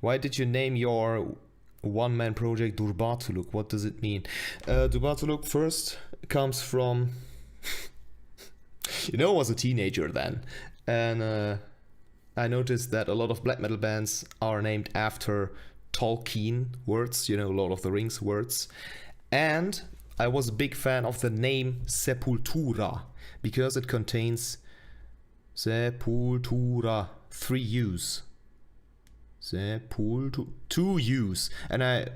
Why did you name your one-man project Durbatuluk? What does it mean? Durbatuluk first comes from... I was a teenager then, and I noticed that a lot of black metal bands are named after Tolkien words, Lord of the Rings words. And I was a big fan of the name Sepultura, because it contains Sepultura, 3 U's. Two U's. And I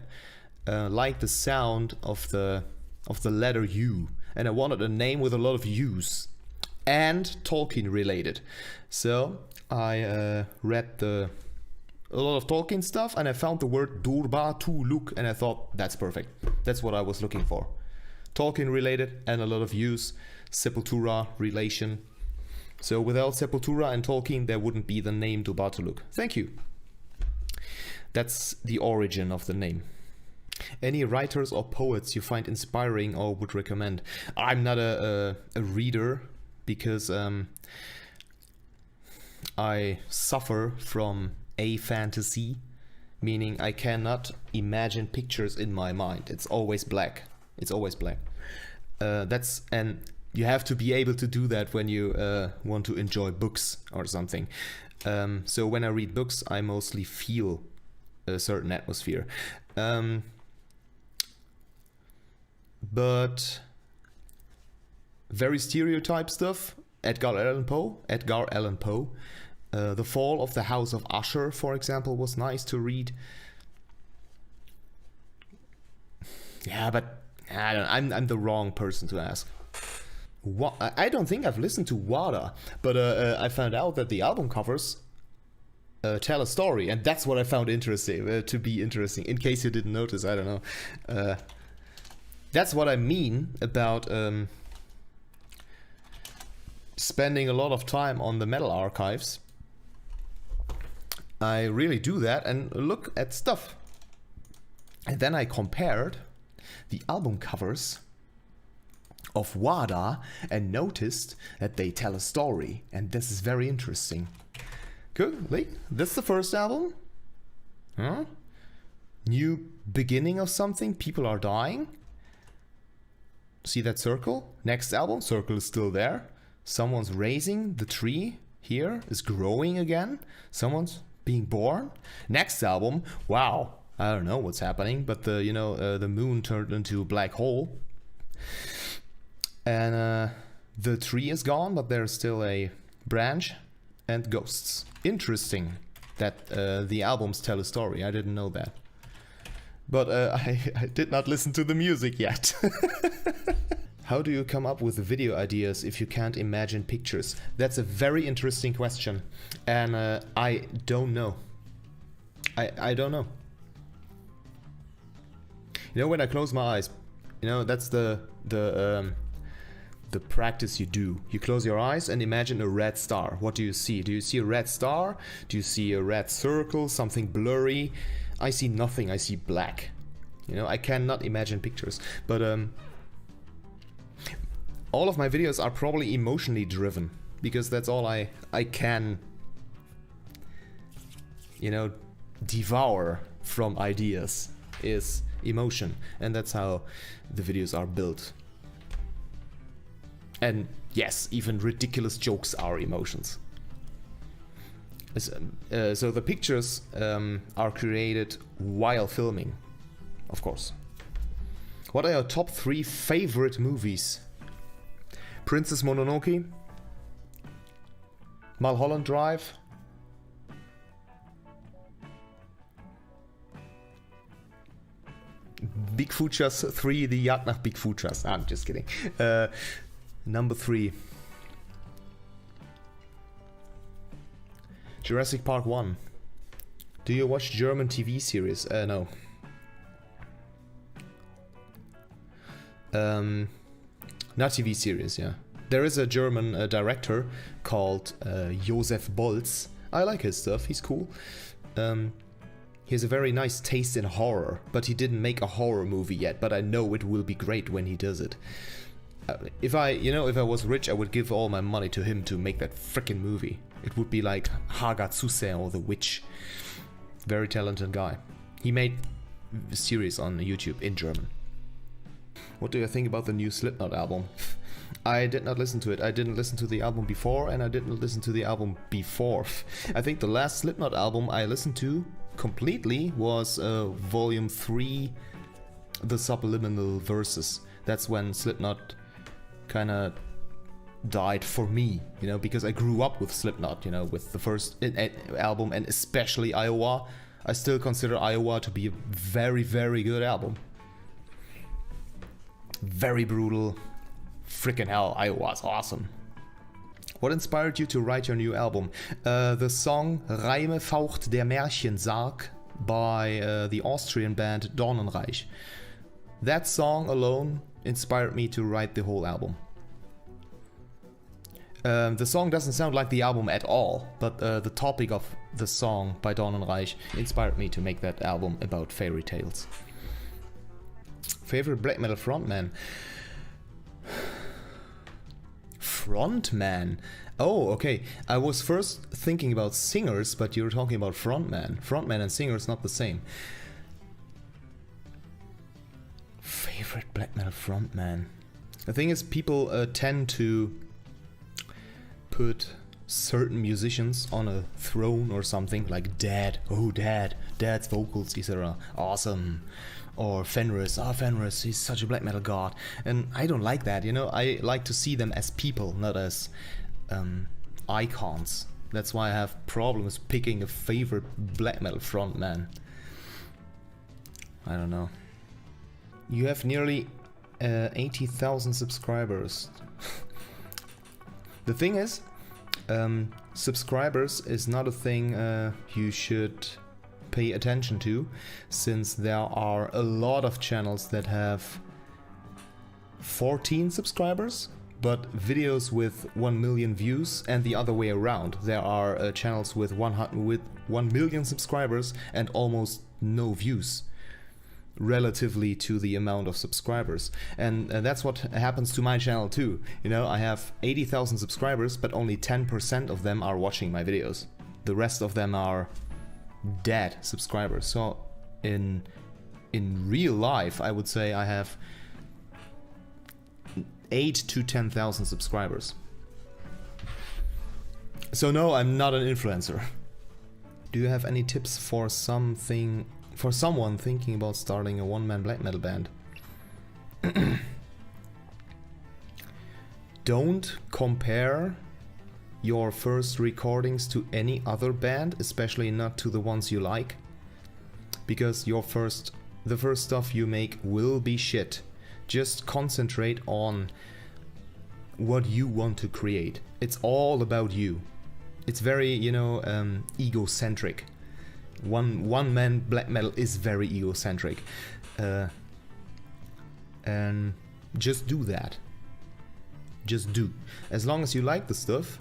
like the sound of the letter U. And I wanted a name with a lot of U's. And Tolkien related. So I read a lot of Tolkien stuff, and I found the word Durbatuluk, and I thought, that's perfect. That's what I was looking for. Tolkien related and a lot of use. Sepultura relation. So without Sepultura and Tolkien, there wouldn't be the name Durbatuluk. Thank you. That's the origin of the name. Any writers or poets you find inspiring or would recommend? I'm not a reader, because I suffer from aphantasy, meaning I cannot imagine pictures in my mind. It's always black. And you have to be able to do that when you want to enjoy books or something. So when I read books, I mostly feel a certain atmosphere. But very stereotype stuff. Edgar Allan Poe. The Fall of the House of Usher, for example, was nice to read. Yeah, but I'm the wrong person to ask. I don't think I've listened to UADA, but I found out that the album covers tell a story, and that's what I found interesting. To be interesting, in case you didn't notice, I don't know. That's what I mean about spending a lot of time on the metal archives. I really do that and look at stuff. And then I compared the album covers of UADA and noticed that they tell a story. And this is very interesting. Good, Lee? This is the first album? Huh? New beginning of something? People are dying? See that circle? Next album, circle is still there. Someone's raising the tree here, is growing again. Someone's being born. Next album, wow, I don't know what's happening, but the moon turned into a black hole. And the tree is gone, but there's still a branch and ghosts. Interesting that the albums tell a story. I didn't know that. But I did not listen to the music yet. How do you come up with video ideas if you can't imagine pictures? That's a very interesting question. And I don't know. I don't know. When I close my eyes, that's the practice you do. You close your eyes and imagine a red star. What do you see? Do you see a red star? Do you see a red circle, something blurry? I see nothing. I see black. I cannot imagine pictures. But all of my videos are probably emotionally driven, because that's all I can, devour from ideas is emotion. And that's how the videos are built. And yes, even ridiculous jokes are emotions. So the pictures are created while filming, of course. What are your top 3 favorite movies? Princess Mononoke, Mulholland Drive, Bigfooters 3, The Jagd nach Bigfooters. I'm just kidding. Number 3. Jurassic Park 1. Do you watch German TV series? No. Not TV series, yeah. There is a German director called Josef Bolz. I like his stuff, he's cool. He has a very nice taste in horror, but he didn't make a horror movie yet, but I know it will be great when he does it. If I was rich, I would give all my money to him to make that frickin' movie. It would be like Hagatsuse or The Witch. Very talented guy. He made a series on YouTube in German. What do you think about the new Slipknot album? I did not listen to it. I didn't listen to the album before, and I didn't listen to the album before. I think the last Slipknot album I listened to completely was Volume 3, The Subliminal Verses. That's when Slipknot kinda died for me, you know, because I grew up with Slipknot, you know, with the first album, and especially Iowa. I still consider Iowa to be a very, very good album. Very brutal. Freaking hell, Iowa's awesome. What inspired you to write your new album? The song Reime Faucht der Märchensarg by the Austrian band Dornenreich. That song alone inspired me to write the whole album. The song doesn't sound like the album at all, but the topic of the song by Dornenreich inspired me to make that album about fairy tales. Favorite black metal frontman? Frontman? Oh, okay. I was first thinking about singers, but you were talking about frontman. Frontman and singer is not the same. Favorite black metal frontman? The thing is, people tend to put certain musicians on a throne or something, like Dad. Oh, Dad's vocals, etc. Awesome. Or Fenris. Oh, Fenris, he's such a black metal god. And I don't like that, you know. I like to see them as people, not as icons. That's why I have problems picking a favorite black metal frontman. I don't know. You have nearly 80,000 subscribers. The thing is, subscribers is not a thing you should pay attention to, since there are a lot of channels that have 14 subscribers, but videos with 1 million views, and the other way around. There are channels with 1 million subscribers and almost no views relatively to the amount of subscribers. And that's what happens to my channel too. You know, I have 80,000 subscribers, but only 10% of them are watching my videos. The rest of them are dead subscribers. So in real life, I would say I have 8,000 to 10,000 subscribers. So no, I'm not an influencer. Do you have any tips for someone thinking about starting a one-man black metal band? Don't compare your first recordings to any other band, especially not to the ones you like, because the first stuff you make will be shit. Just concentrate on what you want to create. It's all about you. It's very, you know, egocentric. One man black metal is very egocentric, and just do that. Just do, as long as you like the stuff,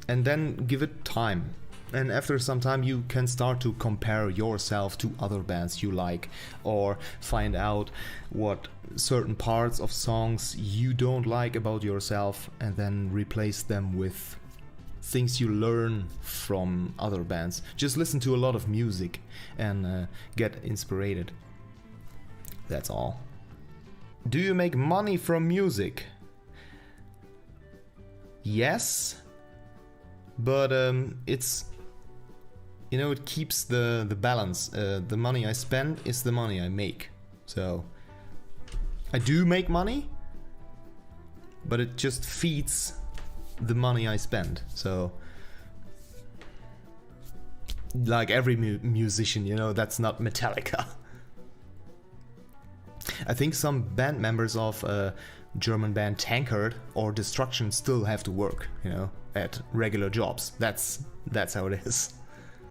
and then give it time. And after some time you can start to compare yourself to other bands you like, or find out what certain parts of songs you don't like about yourself, and then replace them with things you learn from other bands. Just listen to a lot of music and get inspired. That's all. Do you make money from music? Yes, but it's, you know, it keeps the balance. The money I spend is the money I make. So I do make money, but it just feeds the money I spend. So like every musician, you know, that's not Metallica. I think some band members of German band Tankard or Destruction still have to work, you know, at regular jobs. That's how it is.